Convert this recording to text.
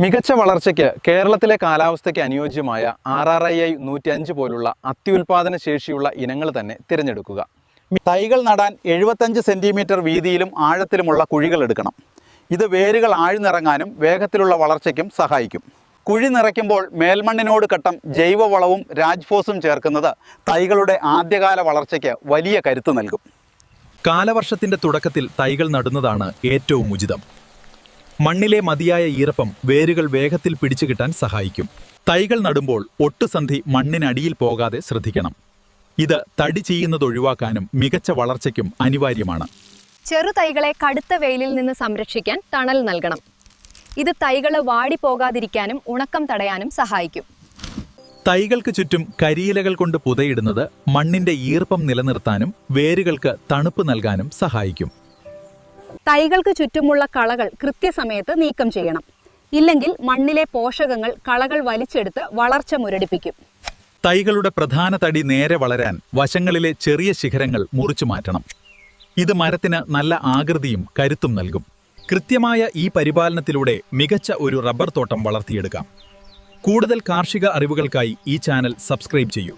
മികച്ച വളർച്ചയ്ക്ക് കേരളത്തിലെ കാലാവസ്ഥയ്ക്ക് അനുയോജ്യമായ RRII 105 പോലുള്ള അത്യുൽപാദന ശേഷിയുള്ള ഇനങ്ങൾ തന്നെ തിരഞ്ഞെടുക്കുക. തൈകൾ നടാൻ 75 സെൻറ്റിമീറ്റർ വീതിയിലും ആഴത്തിലുമുള്ള കുഴികൾ എടുക്കണം. ഇത് വേരുകൾ ആഴ്ന്നിറങ്ങാനും വേഗത്തിലുള്ള വളർച്ചയ്ക്കും സഹായിക്കും. കുഴി നിറയ്ക്കുമ്പോൾ മേൽമണ്ണിനോട് ഘട്ടം ജൈവവളവും രാജ്ഫോസും ചേർക്കുന്നത് തൈകളുടെ ആദ്യകാല വളർച്ചയ്ക്ക് വലിയ കരുത്ത് നൽകും. കാലവർഷത്തിന്റെ തുടക്കത്തിൽ തൈകൾ നടുന്നതാണ് ഏറ്റവും ഉചിതം. മണ്ണിലെ മതിയായ ഈർപ്പം വേരുകൾ വേഗത്തിൽ പിടിച്ചു കിട്ടാൻ സഹായിക്കും. തൈകൾ നടുമ്പോൾ ഒട്ടുസന്ധി മണ്ണിനടിയിൽ പോകാതെ ശ്രദ്ധിക്കണം. ഇത് തടി ചെയ്യുന്നത് ഒഴിവാക്കാനും മികച്ച വളർച്ചയ്ക്കും അനിവാര്യമാണ്. ചെറു തൈകളെ കടുത്ത വെയിലിൽ നിന്ന് സംരക്ഷിക്കാൻ തണൽ നൽകണം. ഇത് തൈകൾ വാടിപ്പോകാതിരിക്കാനും ഉണക്കം തടയാനും സഹായിക്കും. തൈകൾക്ക് ചുറ്റും കരിയിലകൾ കൊണ്ട് പുതയിടുന്നത് മണ്ണിന്റെ ഈർപ്പം നിലനിർത്താനും വേരുകൾക്ക് തണുപ്പ് നൽകാനും സഹായിക്കും. തൈകൾക്ക് ചുറ്റുമുള്ള കളകൾ കൃത്യസമയത്ത് നീക്കം ചെയ്യണം. ഇല്ലെങ്കിൽ മണ്ണിലെ പോഷകങ്ങൾ കളകൾ വലിച്ചെടുത്ത് വളർച്ച മുരടിപ്പിക്കും. തൈകളുടെ പ്രധാന തടി നേരെ വളരാൻ വശങ്ങളിലെ ചെറിയ ശിഖരങ്ങൾ മുറിച്ചു മാറ്റണം. ഇത് മരത്തിന് നല്ല ആകൃതിയും കരുത്തും നൽകും. കൃത്യമായ ഈ പരിപാലനത്തിലൂടെ മികച്ച ഒരു റബ്ബർ തോട്ടം വളർത്തിയെടുക്കാം. കൂടുതൽ കാർഷിക അറിവുകൾക്കായി ഈ ചാനൽ സബ്സ്ക്രൈബ് ചെയ്യൂ.